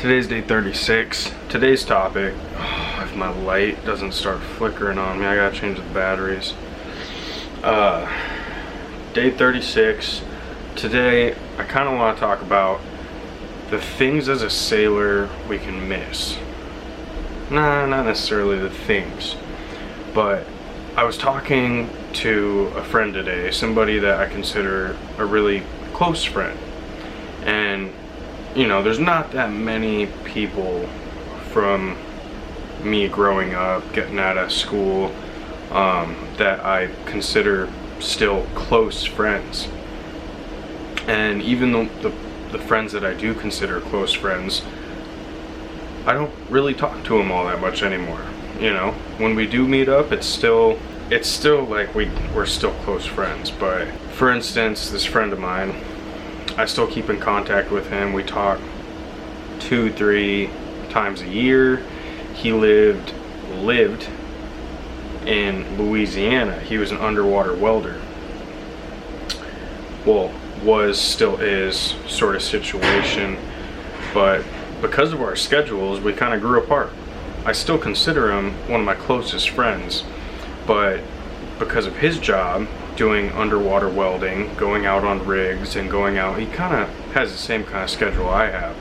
Today's day 36. Today's topic, if my light doesn't start flickering on me, I gotta change the batteries. Day 36. Today, I kind of want to talk about the things as a sailor we can miss. Nah, not necessarily the things, but I was talking to a friend today, somebody that I consider a really close friend, and you know, there's not that many people from me growing up, getting out of school, that I consider still close friends. And even the friends that I do consider close friends, I don't really talk to them all that much anymore. You know, when we do meet up, it's still like we're still close friends. But for instance, this friend of mine, I still keep in contact with him. We talk 2-3 times a year. He lived in Louisiana. He was an underwater welder. Well, still is sort of situation, but because of our schedules, we kind of grew apart. I still consider him one of my closest friends, but because of his job doing underwater welding, going out on rigs and going out, he kind of has the same kind of schedule I have.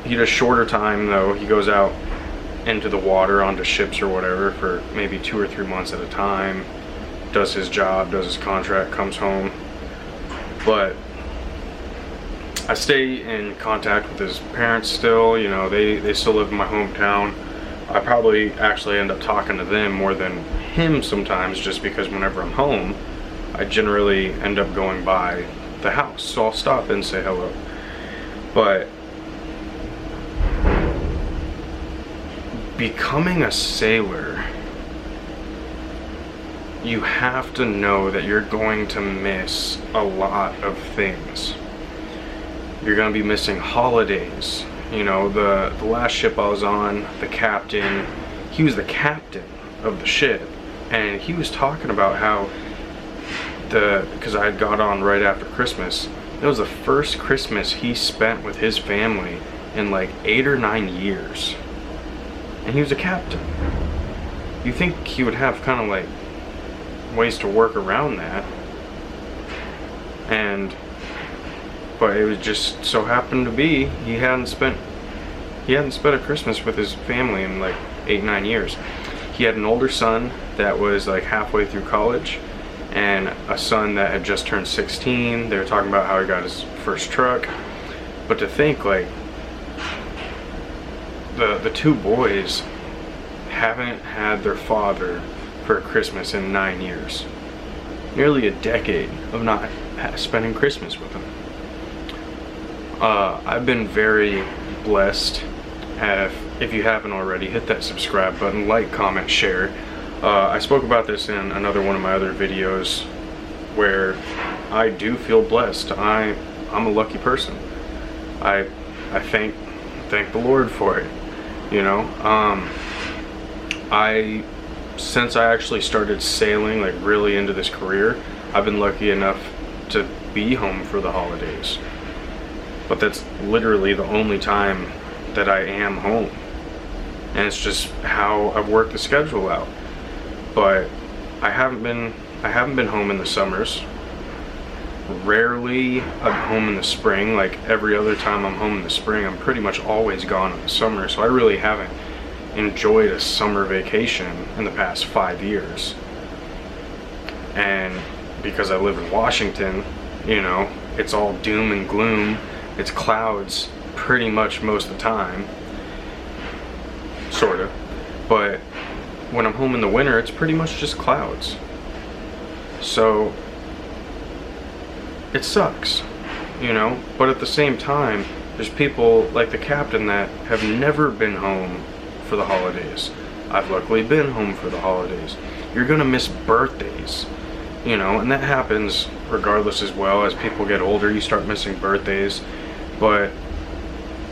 He does shorter time though. He goes out into the water onto ships or whatever for maybe 2 or 3 months at a time, does his job, does his contract, comes home. But I stay in contact with his parents still. You know, they still live in my hometown. I probably actually end up talking to them more than him sometimes, just because whenever I'm home, I generally end up going by the house, so I'll stop and say hello. But becoming a sailor, you have to know that you're going to miss a lot of things. You're going to be missing holidays. You know, the last ship I was on, the captain, he was the captain of the ship, and he was talking about how because I had got on right after Christmas, it was the first Christmas he spent with his family in like 8 or 9 years. And he was a captain. You think he would have kind of like ways to work around that, but it was just so happened to be he hadn't spent a Christmas with his family in like 8-9 years. He had an older son that was like halfway through college, and a son that had just turned 16. They were talking about how he got his first truck. But to think, like, the two boys haven't had their father for Christmas in 9 years. Nearly a decade of not spending Christmas with him. I've been very blessed. If you haven't already, hit that subscribe button, like, comment, share. I spoke about this in another one of my other videos where I do feel blessed. I'm a lucky person. I thank the Lord for it. You know, since I actually started sailing, like really into this career, I've been lucky enough to be home for the holidays. But that's literally the only time that I am home. And it's just how I've worked the schedule out. But I haven't been home in the summers. Rarely I'm home in the spring. Like every other time I'm home in the spring, I'm pretty much always gone in the summer. So I really haven't enjoyed a summer vacation in the past 5 years. And because I live in Washington, you know, it's all doom and gloom. It's clouds pretty much most of the time. Sort of. But when I'm home in the winter, it's pretty much just clouds. So it sucks, you know, but at the same time, there's people like the captain that have never been home for the holidays. I've luckily been home for the holidays. You're gonna miss birthdays, you know, and that happens regardless as well. As people get older, you start missing birthdays. But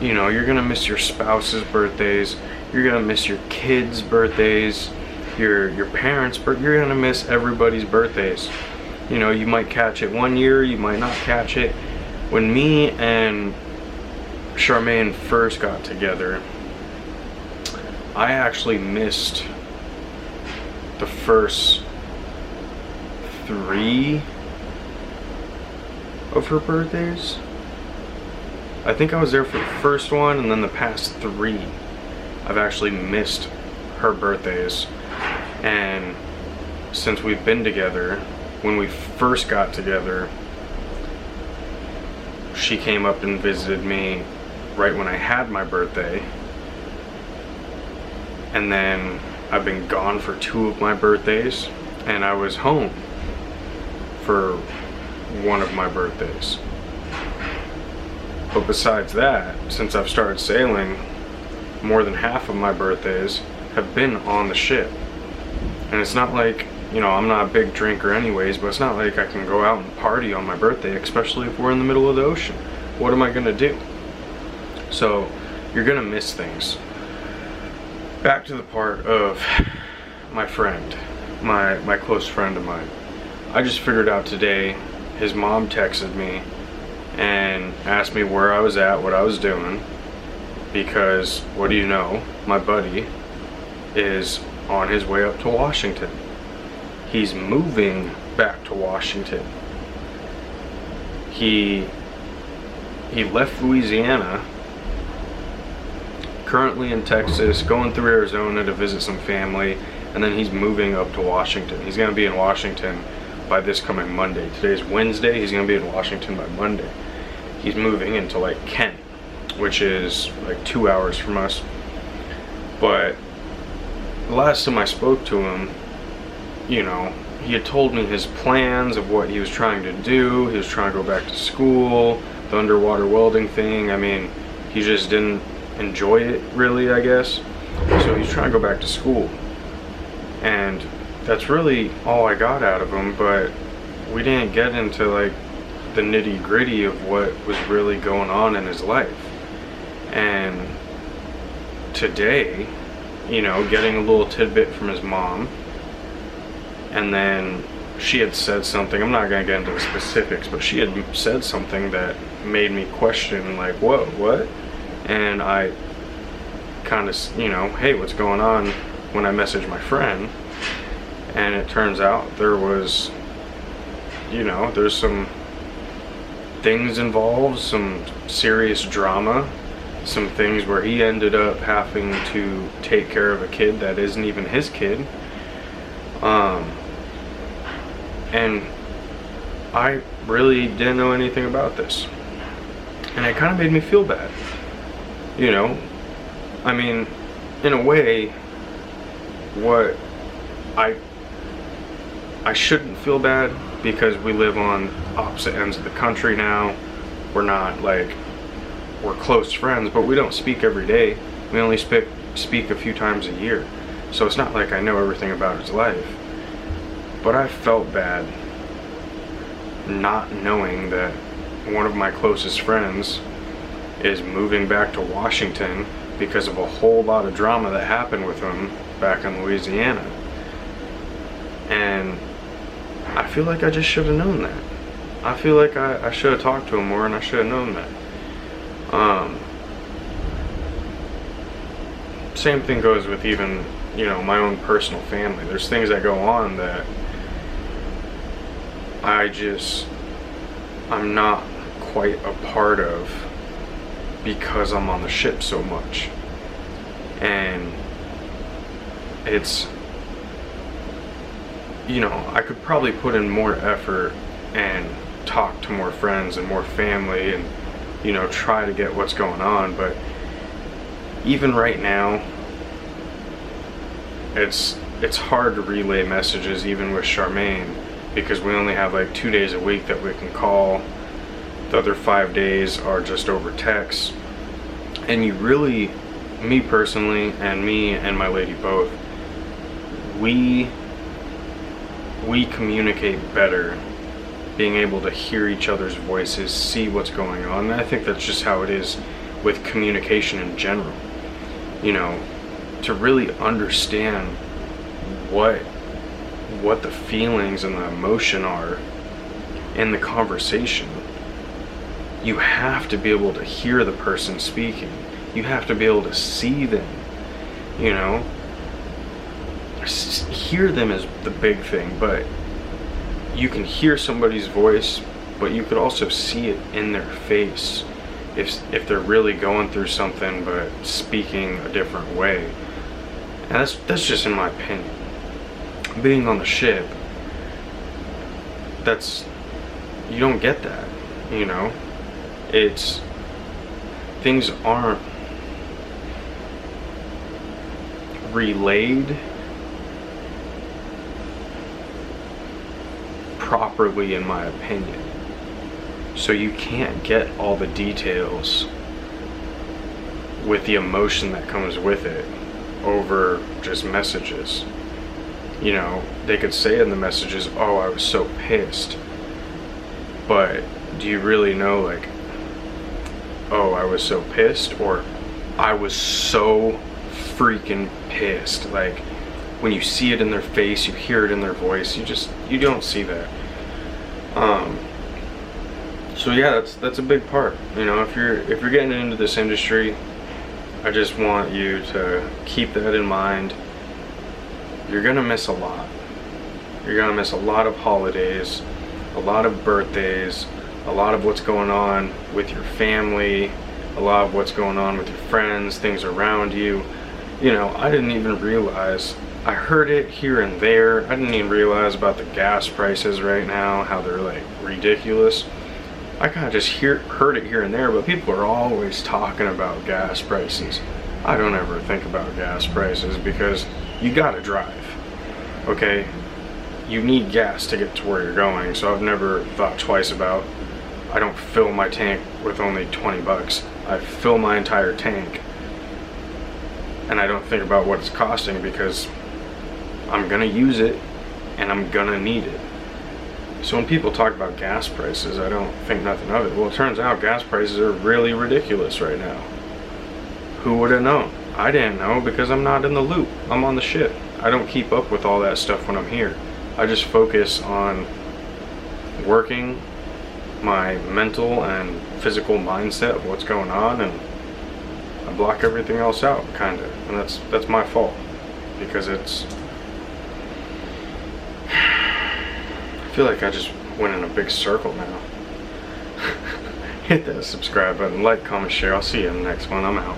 you know, you're gonna miss your spouse's birthdays, you're gonna miss your kids' birthdays, your parents' birthdays, you're gonna miss everybody's birthdays. You know, you might catch it one year, you might not catch it. When me and Charmaine first got together, I actually missed the first 3 of her birthdays. I think I was there for the first one, and then the past 3 I've actually missed her birthdays. And since we've been together, when we first got together, she came up and visited me right when I had my birthday. And then I've been gone for 2 of my birthdays, and I was home for 1 of my birthdays. But besides that, since I've started sailing, more than half of my birthdays have been on the ship. And it's not like, you know, I'm not a big drinker anyways, but it's not like I can go out and party on my birthday, especially if we're in the middle of the ocean. What am I gonna do? So, you're gonna miss things. Back to the part of my friend, my close friend of mine. I just figured out today, his mom texted me and asked me where I was at, what I was doing, because, what do you know, my buddy is on his way up to Washington. He's moving back to Washington. He left Louisiana, currently in Texas, going through Arizona to visit some family, and then he's moving up to Washington. He's gonna be in Washington by this coming Monday. Today's Wednesday, he's gonna be in Washington by Monday. He's moving into like Kent, which is like 2 hours from us. But the last time I spoke to him, you know, he had told me his plans of what he was trying to do. He was trying to go back to school, the underwater welding thing. I mean, he just didn't enjoy it really, I guess. So he's trying to go back to school. And that's really all I got out of him, but we didn't get into like the nitty gritty of what was really going on in his life. And today, you know, getting a little tidbit from his mom, and then she had said something, I'm not gonna get into the specifics, but she had said something that made me question, like, whoa, what? And I kind of, you know, hey, what's going on, when I messaged my friend. And it turns out there was, you know, there's some things involved, some serious drama, some things where he ended up having to take care of a kid that isn't even his kid. And I really didn't know anything about this. And it kind of made me feel bad. You know, I mean, in a way, what I shouldn't feel bad, because we live on opposite ends of the country now. We're not like, we're close friends, but we don't speak every day. We only speak a few times a year. So it's not like I know everything about his life. But I felt bad not knowing that one of my closest friends is moving back to Washington because of a whole lot of drama that happened with him back in Louisiana. And I feel like I just should have known that. I feel like I should have talked to him more, and I should have known that. Same thing goes with even, you know, my own personal family. There's things that go on that I'm not quite a part of because I'm on the ship so much. And it's, you know, I could probably put in more effort and talk to more friends and more family and, you know, try to get what's going on. But even right now, it's hard to relay messages even with Charmaine, because we only have like 2 days a week that we can call. The other 5 days are just over text. And you really, me personally, and me and my lady both, we communicate better being able to hear each other's voices, see what's going on. And I think that's just how it is with communication in general. You know, to really understand what the feelings and the emotion are in the conversation, you have to be able to hear the person speaking. You have to be able to see them, you know? Hear them is the big thing, but you can hear somebody's voice, but you could also see it in their face if they're really going through something but speaking a different way. And that's just in my opinion. Being on the ship, you don't get that, you know? Things aren't relayed properly, in my opinion. So you can't get all the details with the emotion that comes with it over just messages. You know, they could say in the messages, oh, I was so pissed. But do you really know, like, oh, I was so pissed, or I was so freaking pissed? Like, when you see it in their face, you hear it in their voice, you don't see that. So yeah, that's a big part. You know, if you're getting into this industry, I just want you to keep that in mind. You're gonna miss a lot. You're gonna miss a lot of holidays, a lot of birthdays, a lot of what's going on with your family, a lot of what's going on with your friends, things around you. You know, I didn't even realize, I heard it here and there. I didn't even realize about the gas prices right now, how they're like ridiculous. I kind of just heard it here and there, but people are always talking about gas prices. I don't ever think about gas prices because you gotta drive, okay? You need gas to get to where you're going, so I've never thought twice about, I don't fill my tank with only 20 bucks. I fill my entire tank, and I don't think about what it's costing because I'm gonna use it and I'm gonna need it. So when people talk about gas prices, I don't think nothing of it. Well, it turns out gas prices are really ridiculous right now. Who would have known? I didn't know because I'm not in the loop. I'm on the ship. I don't keep up with all that stuff when I'm here. I just focus on working my mental and physical mindset of what's going on, and I block everything else out, kind of. And that's my fault because I feel like I just went in a big circle now. Hit that subscribe button, like, comment, share. I'll see you in the next one. I'm out.